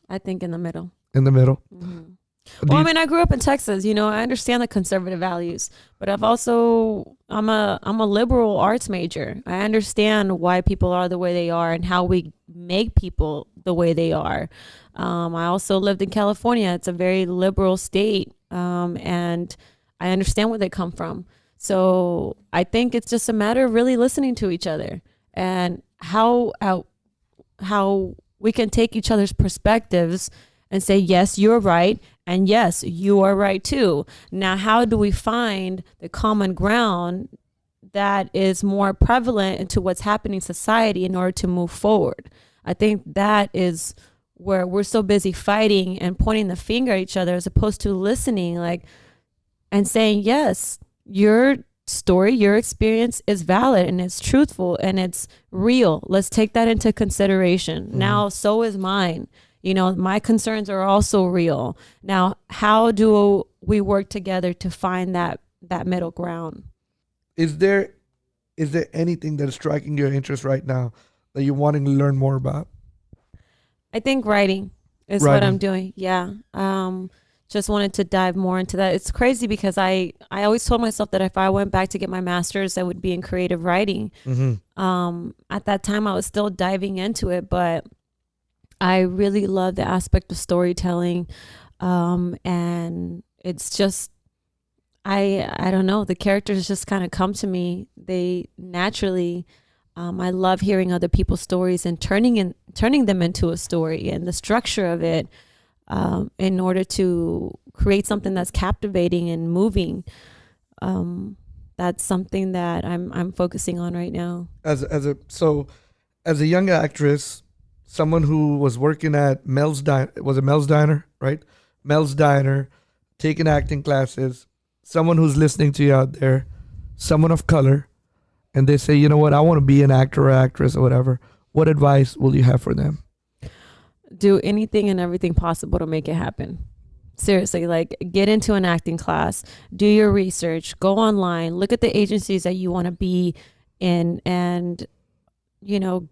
I think in the middle. In the middle. Mhm. Do Well, I you- mean, I grew up in Texas. I understand the conservative values, but I'm a liberal arts major. I understand why people are the way they are and how we make people the way they are. I also lived in California. It's a very liberal state, and I understand where they come from. So I think it's just a matter of really listening to each other and how we can take each other's perspectives and say, yes, you're right. And yes, you are right too. Now, how do we find the common ground that is more prevalent into what's happening in society in order to move forward? I think that is where we're so busy fighting and pointing the finger at each other as opposed to listening, and saying, yes, your story, your experience is valid and it's truthful and it's real. Let's take that into consideration. Mm-hmm. Now, so is mine. My concerns are also real. Now, how do we work together to find that middle ground. Is there anything that is striking your interest right now that you're wanting to learn more about? I think writing is what I'm doing. Yeah. Just wanted to dive more into that. It's crazy because I always told myself that if I went back to get my master's, I would be in creative writing. At that time, I was still diving into it, but I really love the aspect of storytelling. And it's just, I don't know, the characters just kind of come to me. They naturally, I love hearing other people's stories and turning them into a story, and the structure of it, in order to create something that's captivating and moving. That's something that I'm focusing on right now. As a young actress, someone who was working at Mel's Diner, right? Mel's Diner, taking acting classes, someone who's listening to you out there, someone of color, and they say, you know what, I want to be an actor or actress or whatever. What advice will you have for them? Do anything and everything possible to make it happen. Seriously, like, get into an acting class, do your research, go online, look at the agencies that you want to be in, and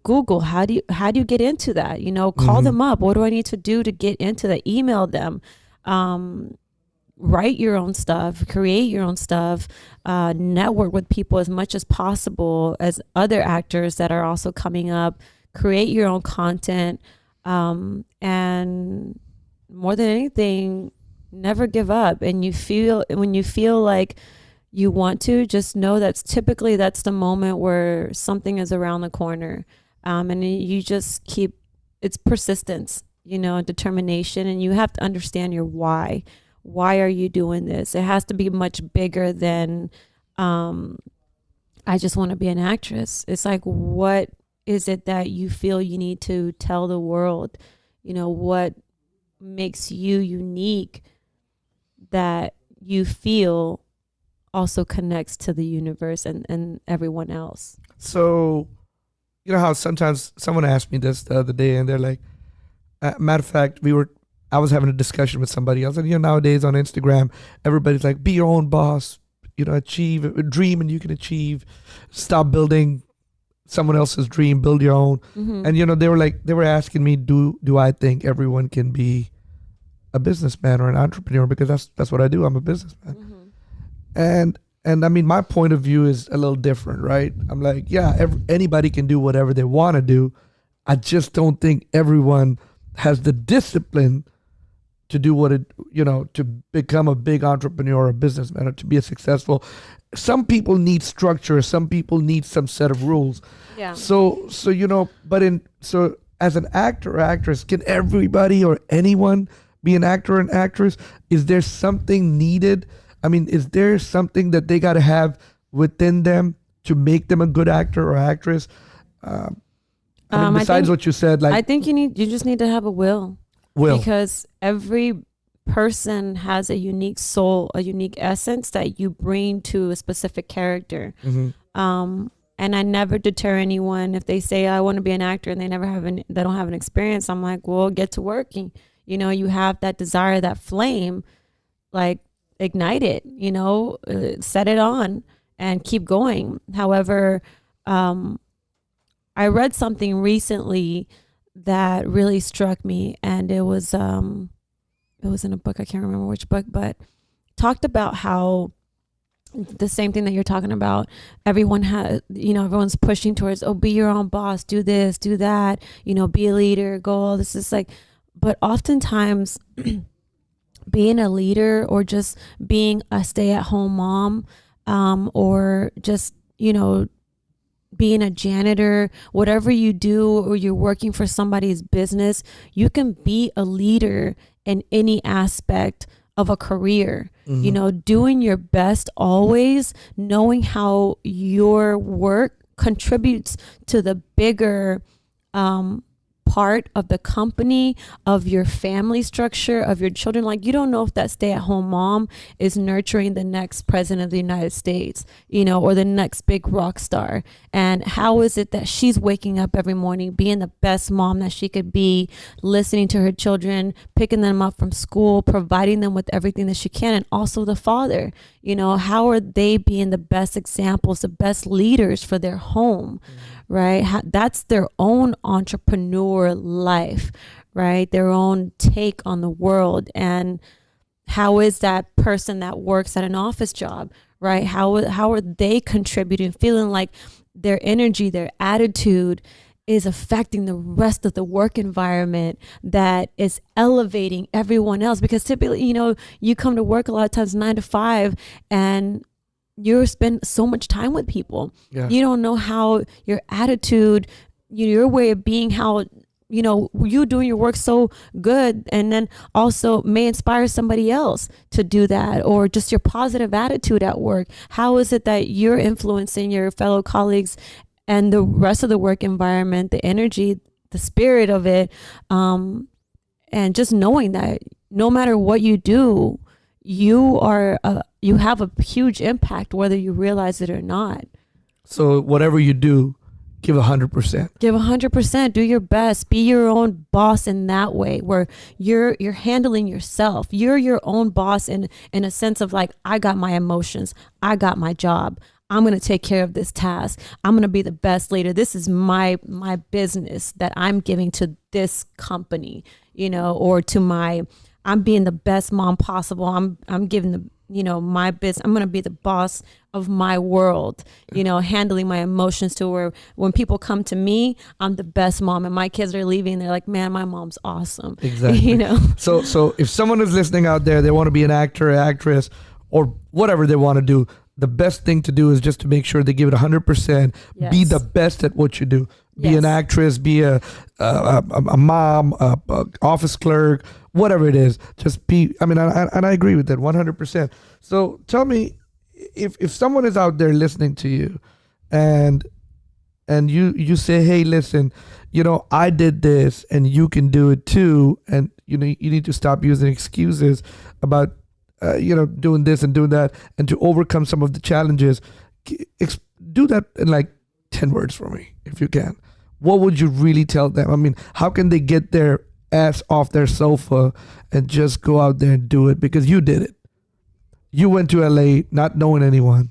Google how do you get into that? Call them up. What do I need to do to get into that? Email them. Write your own stuff, create your own stuff, network with people as much as possible as other actors that are also coming up. Create your own content. And more than anything, never give up. And when you feel like you want to, just know that's the moment where something is around the corner. And you just it's persistence, and determination. And you have to understand your why. Why are you doing this? It has to be much bigger than, I just want to be an actress. It's like, what is it that you feel you need to tell the world? What makes you unique that you feel also connects to the universe and everyone else? So, you know how sometimes someone asked me this the other day, and they're like, matter of fact, I was having a discussion with somebody else, and nowadays on Instagram, everybody's like, be your own boss, achieve, dream and you can achieve, stop building someone else's dream, build your own. And they were asking me, do I think everyone can be a businessman or an entrepreneur? Because that's what I do. I'm a businessman. And I mean, my point of view is a little different, right? I'm like, yeah, anybody can do whatever they want to do. I just don't think everyone has the discipline to do to become a big entrepreneur or a businessman or to be a successful. Some people need structure. Some people need some set of rules. Yeah. So as an actor or actress, can everybody or anyone be an actor or an actress? Is there something needed? I mean, is there something that they got to have within them to make them a good actor or actress? Besides what you said, like, I think you just need to have a will. Because every person has a unique soul, a unique essence that you bring to a specific character. And I never deter anyone if they say, I want to be an actor, and they don't have an experience. I'm like, well, get to work. You have that desire, that flame, like, ignite it, set it on and keep going. However, I read something recently that really struck me, and it was in a book. I can't remember which book, but talked about how the same thing that you're talking about, everyone's pushing towards, be your own boss, do this, do that, be a leader, go all this is like, but oftentimes being a leader or just being a stay-at-home mom, or just, being a janitor, whatever you do, or you're working for somebody's business, you can be a leader in any aspect of a career. Doing your best always, knowing how your work contributes to the bigger part of the company, of your family structure, of your children. Like, you don't know if that stay-at-home mom is nurturing the next president of the United States, you know, or the next big rock star. And how is it that she's waking up every morning, being the best mom that she could be, listening to her children, picking them up from school, providing them with everything that she can. And also the father, you know, how are they being the best examples, the best leaders for their home, right? That's their own entrepreneur life, right? Their own take on the world. And how is that person that works at an office job, right? How are they contributing, feeling like their energy, their attitude is affecting the rest of the work environment, that is elevating everyone else? Because typically, you know, you come to work a lot of times 9 to 5 and you spend so much time with people. Yeah. You don't know how your attitude, your way of being, how, you know, you doing your work so good, and then also may inspire somebody else to do that, or just your positive attitude at work. How is it that you're influencing your fellow colleagues and the rest of the work environment, the energy, the spirit of it, and just knowing that no matter what you do, you have a huge impact, whether you realize it or not. So whatever you do, give 100%. Give 100%. Do your best. Be your own boss in that way, where you're handling yourself. You're your own boss in a sense of like, I got my emotions. I got my job. I'm going to take care of this task. I'm going to be the best leader. This is my business that I'm giving to this company, you know, or I'm being the best mom possible. I'm giving the, you know, my business. I'm going to be the boss of my world, you know, handling my emotions to where when people come to me, I'm the best mom, and my kids are leaving. They're like, man, my mom's awesome. Exactly. You know? So if someone is listening out there, they want to be an actor, actress, or whatever they want to do, the best thing to do is just to make sure they give it 100%. Yes. Be the best at what you do. Be Yes. an actress, be a mom, a office clerk, whatever it is. Just be, I mean, and I agree with that 100%. So tell me, if someone is out there listening to you and you say, hey, listen, you know, I did this and you can do it too. And, you know, you need to stop using excuses about, you know, doing this and doing that, and to overcome some of the challenges. Do that in like 10 words for me, if you can. What would you really tell them? I mean, how can they get their ass off their sofa and just go out there and do it? Because you did it. You went to LA not knowing anyone.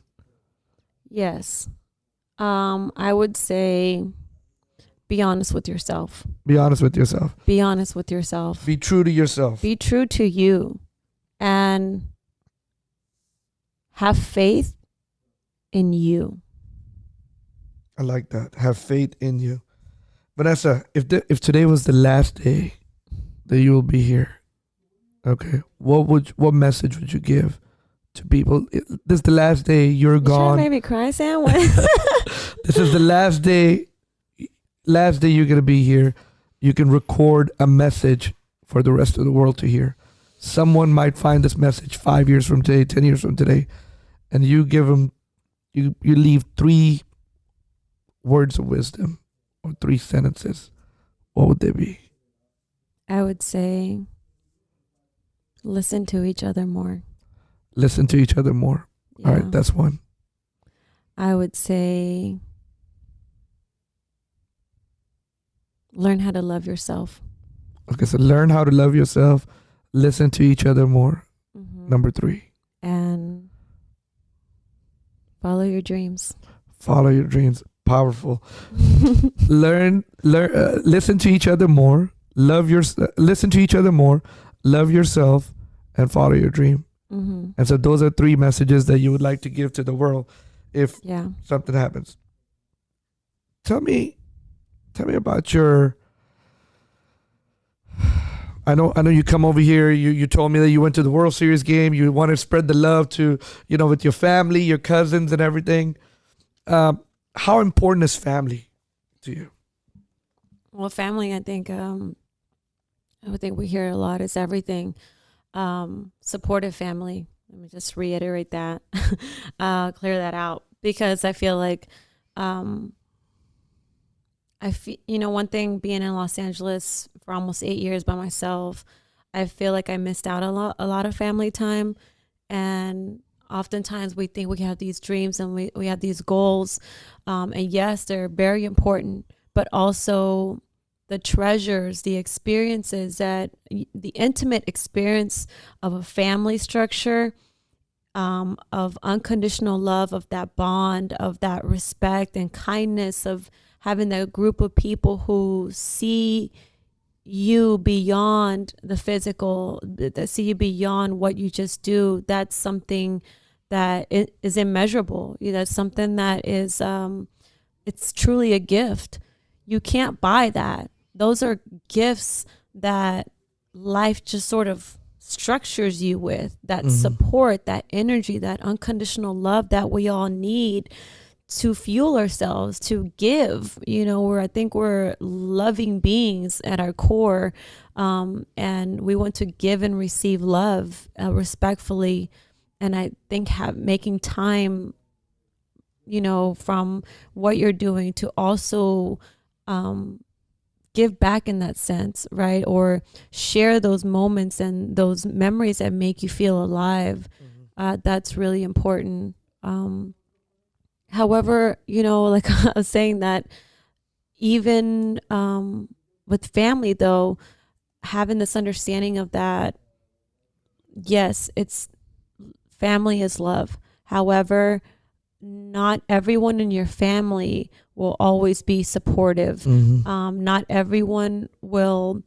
Yes. I would say be honest with yourself. Be honest with yourself. Be honest with yourself. Be true to yourself. Be true to you, and have faith in you. I like that. Have faith in you. Vannessa, if today was the last day that you will be here, okay, what message would you give to people? This is the last day you're gone. Sure, made me cry, Sam. This is the last day you're gonna be here. You can record a message for the rest of the world to hear. Someone might find this message 5 years from today, 10 years from today, and you give them, you leave 3 words of wisdom or 3 sentences. What would they be? I would say listen to each other more. Listen to each other more. Yeah. All right, that's one. I would say learn how to love yourself. Okay, so learn how to love yourself. Listen to each other more. Mm-hmm. Number 3. And follow your dreams. Follow your dreams. Powerful. Listen to each other more. Listen to each other more. Love yourself, and follow your dream. Mm-hmm. And so those are 3 messages that you would like to give to the world if something happens. Tell me about your. I know you come over here. You told me that you went to the World Series game. You want to spread the love to, you know, with your family, your cousins, and everything. How important is family to you? Well, family, I think we hear a lot, is everything. Supportive family. Let me just reiterate that, clear that out, because I feel like I feel, one thing being in Los Angeles for almost 8 years by myself, I feel like I missed out a lot of family time. And oftentimes we think we have these dreams and we have these goals. And yes, they're very important, but also the treasures, the experiences the intimate experience of a family structure, of unconditional love, of that bond, of that respect and kindness, of having that group of people who see you beyond the physical, that see you beyond what you just do. That's something that is immeasurable. That's something that is, it's truly a gift. You can't buy that. Those are gifts that life just sort of structures you with, that support, that energy, that unconditional love that we all need to fuel ourselves, to give. I think we're loving beings at our core, and we want to give and receive love respectfully. And I think making time, from what you're doing to also give back in that sense, right? Or share those moments and those memories that make you feel alive. That's really important. However, like I was saying, that even with family, though, having this understanding of that, yes, family is love. However, not everyone in your family will always be supportive. Not everyone will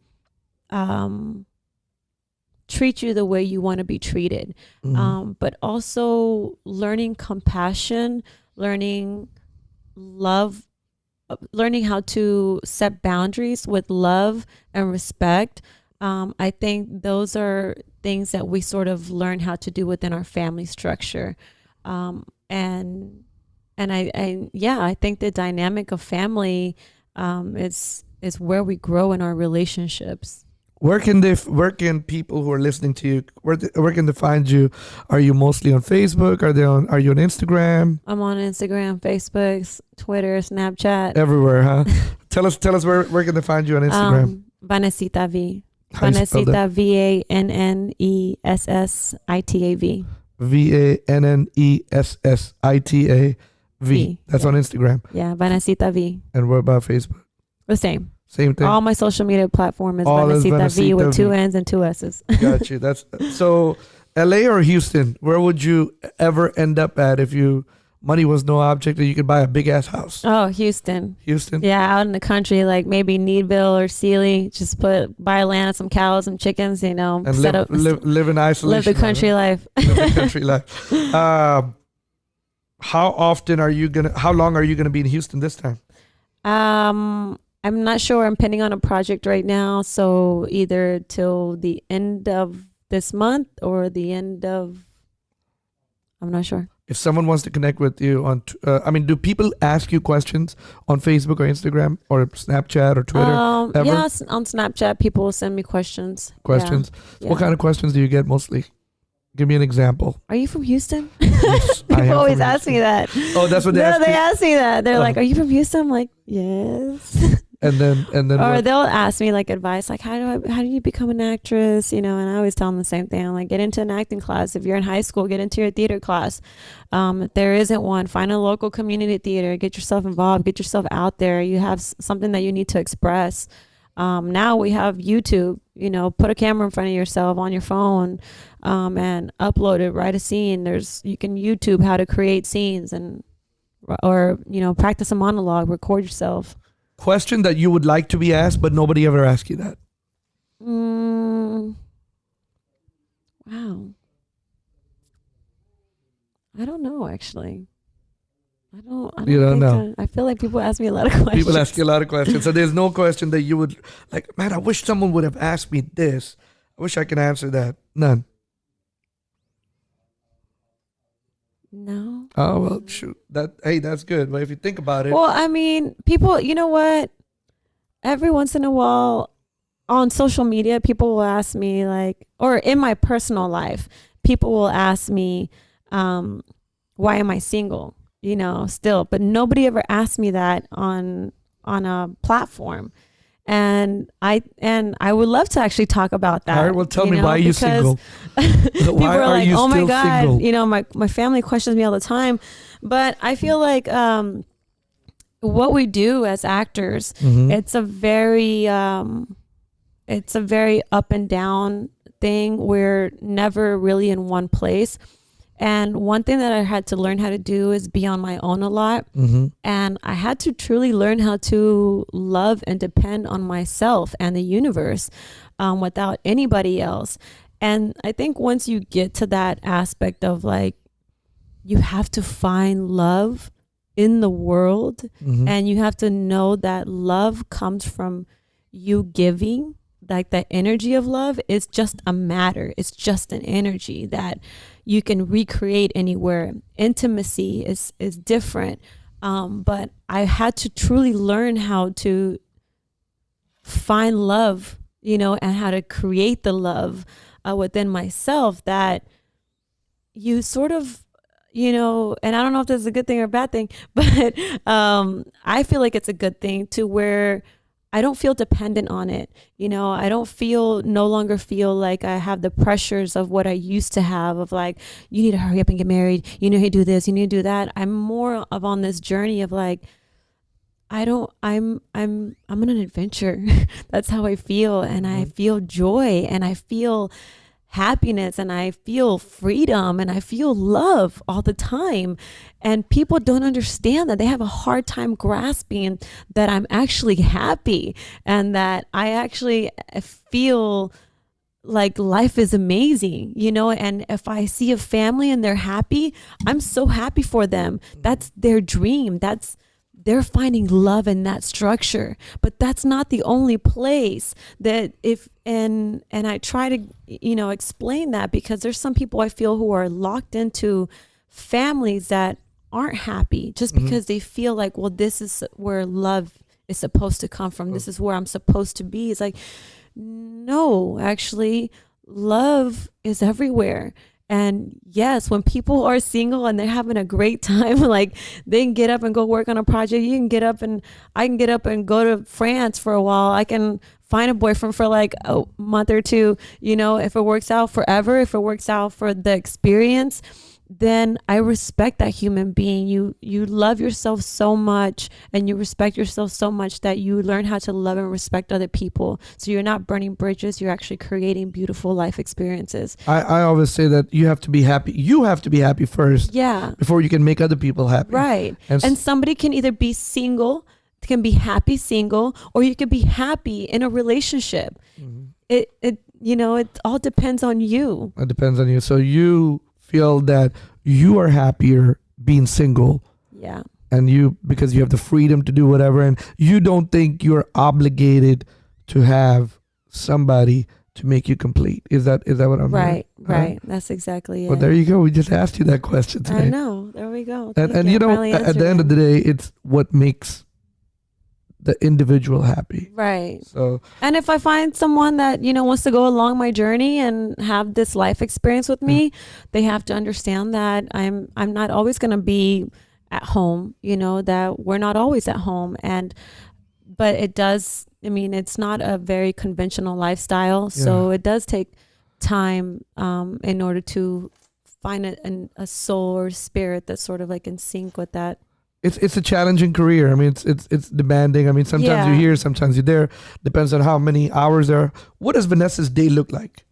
treat you the way you want to be treated. But also learning compassion, learning love, learning how to set boundaries with love and respect. I think those are things that we sort of learn how to do within our family structure. And I think the dynamic of family is where we grow in our relationships. Where can people who are listening to you, where can they find you? Are you mostly on Facebook? Are you on Instagram? I'm on Instagram, Facebook, Twitter, Snapchat. Everywhere, huh? Tell us where can they find you on Instagram? Vannessita V. Vannessita, Vannessitav. Vannessitav. That's on Instagram. Yeah, Vannessita V. And what about Facebook? The same. Same thing. All my social media platform is All is Vannessita V with Vannessita two V. N's and two S's. Got you. That's so. LA or Houston? Where would you ever end up at if money was no object and you could buy a big ass house? Oh, Houston. Houston. Yeah, out in the country, like maybe Needville or Sealy. Just buy land, some cows, some chickens. And live in isolation. Live the country life. Live the country life. How long are you gonna be in Houston this time? I'm not sure. I'm pending on a project right now, so either till the end of this month or the end of, I'm not sure. If someone wants to connect with you do people ask you questions on Facebook or Instagram or Snapchat or Twitter? Yes, on Snapchat, people will send me questions. Questions? Yeah. What kind of questions do you get mostly? Give me an example. Are you from Houston? Yes, People always ask me that. Oh, that's what they ask. No, they ask me that. They're like, "Are you from Houston?" I'm like, "Yes." And then or they'll ask me like advice, like how do you become an actress? And I always tell them the same thing. I'm like, get into an acting class. If you're in high school, get into your theater class. If there isn't one, find a local community theater. Get yourself involved. Get yourself out there. You have something that you need to express. Now we have YouTube. Put a camera in front of yourself on your phone, and upload it. Write a scene. You can YouTube how to create scenes or practice a monologue. Record yourself. Question that you would like to be asked, but nobody ever asked you that. Wow. I don't know, actually. I don't know. I feel like people ask me a lot of questions. People ask you a lot of questions. So there's no question that you would like, man, I wish someone would have asked me this. I wish I could answer that. None. No. Oh, well, shoot. That's good. But if you think about it. Well, I mean, people, you know what? Every once in a while on social media, people will ask me or in my personal life, people will ask me, why am I single? Still, but nobody ever asked me that on on a platform. And I would love to actually talk about that. All right, well, tell me, know, why are you single? People Why are are like, you oh my still God, single? you know, my family questions me all the time. But I feel like what we do as actors, it's a very up and down thing. We're never really in one place. And one thing that I had to learn how to do is be on my own a lot. And I had to truly learn how to love and depend on myself and the universe without anybody else. And I think once you get to that aspect of like, you have to find love in the world, and you have to know that love comes from you giving. Like the energy of love is just a matter. It's just an energy that you can recreate anywhere. Intimacy is different. But I had to truly learn how to find love, you know, and how to create the love within myself that you sort of, you know, and I don't know if this is a good thing or a bad thing, but I feel like it's a good thing to where I don't feel dependent on it. You know, I don't no longer feel like I have the pressures of what I used to have of like, you need to hurry up and get married. You need to do this, you need to do that. I'm more of on this journey of like, I'm on an adventure. That's how I feel. And I feel joy and I feel happiness and I feel freedom and I feel love all the time. And people don't understand that. They have a hard time grasping that I'm actually happy and that I actually feel like life is amazing, you know. And if I see a family and they're happy, I'm so happy for them. That's their dream. They're finding love in that structure, but that's not the only place that and I try to, you know, explain that because there's some people I feel who are locked into families that aren't happy just because they feel like, well, this is where love is supposed to come from. This is where I'm supposed to be. It's like, no, actually love is everywhere. And yes, when people are single and they're having a great time, like they can get up and go work on a project. You can get up and I can get up and go to France for a while. I can find a boyfriend for like a month or two, you know, if it works out forever, if it works out for the experience, then I respect that human being. You love yourself so much and you respect yourself so much that you learn how to love and respect other people. So you're not burning bridges, you're actually creating beautiful life experiences. I always say that you have to be happy. You have to be happy first. Yeah. Before you can make other people happy. Right. And somebody can either be single, can be happy single, or you could be happy in a relationship. It you know, it all depends on you. It depends on you. So you feel that you are happier being single. Yeah. And because you have the freedom to do whatever, and you don't think you're obligated to have somebody to make you complete. Is that what I'm right hearing? right That's exactly it. Well, there you go. We just asked you that question today. I know. There we go. And you know, at the end of the day, it's what makes the individual happy. Right. So, and if I find someone that, you know, wants to go along my journey and have this life experience with me, they have to understand that I'm not always going to be at home, you know, that we're not always at home. But it does, I mean, it's not a very conventional lifestyle. So it does take time in order to find a soul or spirit that's sort of like in sync with that. It's a challenging career. I mean, it's demanding. I mean, sometimes you're here, sometimes you're there. Depends on how many hours there are. What does Vannessa's day look like?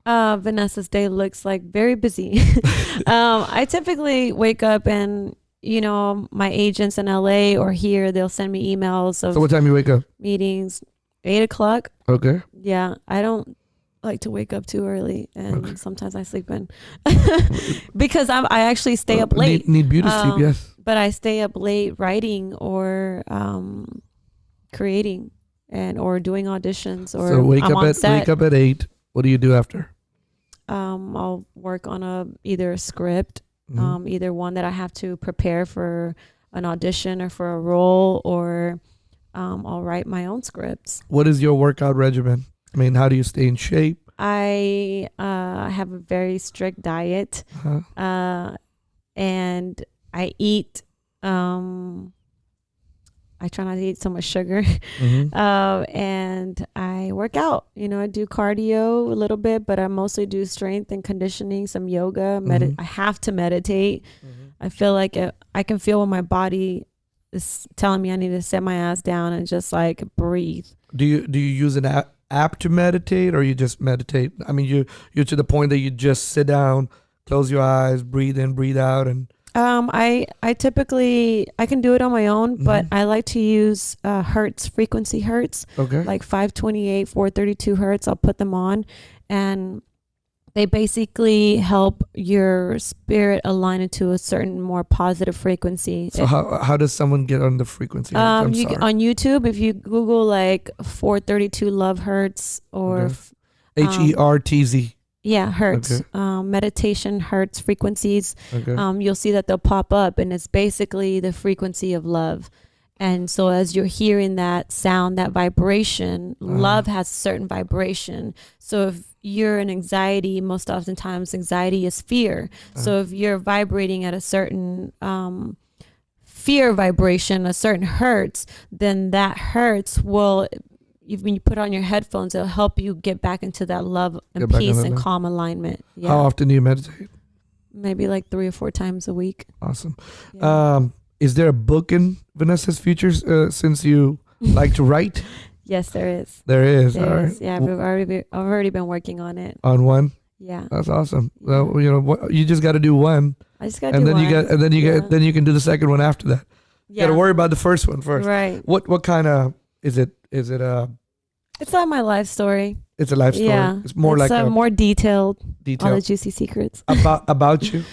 Vannessa's day looks like very busy. I typically wake up and, you know, my agents in LA or here, they'll send me emails of So what time you wake up? meetings, 8 o'clock. Okay. Yeah. I don't like to wake up too early, and sometimes I sleep in because I actually stay up late. Need beauty sleep, yes. But I stay up late writing or creating or doing auditions or So wake I'm on up set. 8. What do you do after? I'll work on either a script, either one that I have to prepare for an audition or for a role, or I'll write my own scripts. What is your workout regimen? I mean, how do you stay in shape? I have a very strict diet, and I eat. I I try not to eat so much sugar. Mm-hmm. And I work out. I do cardio a little bit, but I mostly do strength and conditioning, some yoga. I have to meditate. I feel like I can feel when my body is telling me I need to set my ass down and just like breathe. Do you use an app to meditate, or you just meditate? I mean, you're to the point that you just sit down, close your eyes, breathe in, breathe out, and I typically I can do it on my own, but I like to use hertz, frequency hertz, like 528, 432 hertz. I'll put them on, and they basically help your spirit align into a certain more positive frequency. So how does someone get on the frequency? On YouTube, if you Google like 432 love hertz or HERTZ. Yeah, hertz. Meditation hertz frequencies. You'll see that they'll pop up, and it's basically the frequency of love. And so as you're hearing that sound, that vibration, love has a certain vibration. So if you're in anxiety, most oftentimes anxiety is fear. So if you're vibrating at a certain fear vibration, a certain hertz, then that hertz will, when you put on your headphones, it'll help you get back into that love and peace and calm alignment. Yeah. How often do you meditate? Maybe like 3 or 4 times a week. Awesome. Yeah. Is there a book in Vannessa's futures since you like to write? Yes, there is. There is. There all is. right. Yeah, I've already been working on it. On one? Yeah. That's awesome. Well, you just got to do one. I just got to do one. Then you can do the second one after that. Yeah. You got to worry about the first one first. Right. What kind of is it? Is it It's like my life story. It's a life story. Yeah. It's more like a more detailed. All the juicy secrets. about you.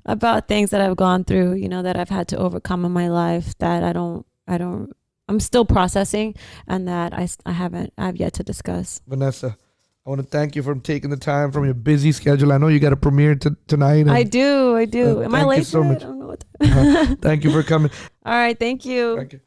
About things that I've gone through, that I've had to overcome in my life that I'm still processing, and that I've yet to discuss. Vannessa, I want to thank you for taking the time from your busy schedule. I know you got a premiere tonight. I do. Am I late? Thank you so much. I don't know what Thank you for coming. All right. Thank you. Thank you.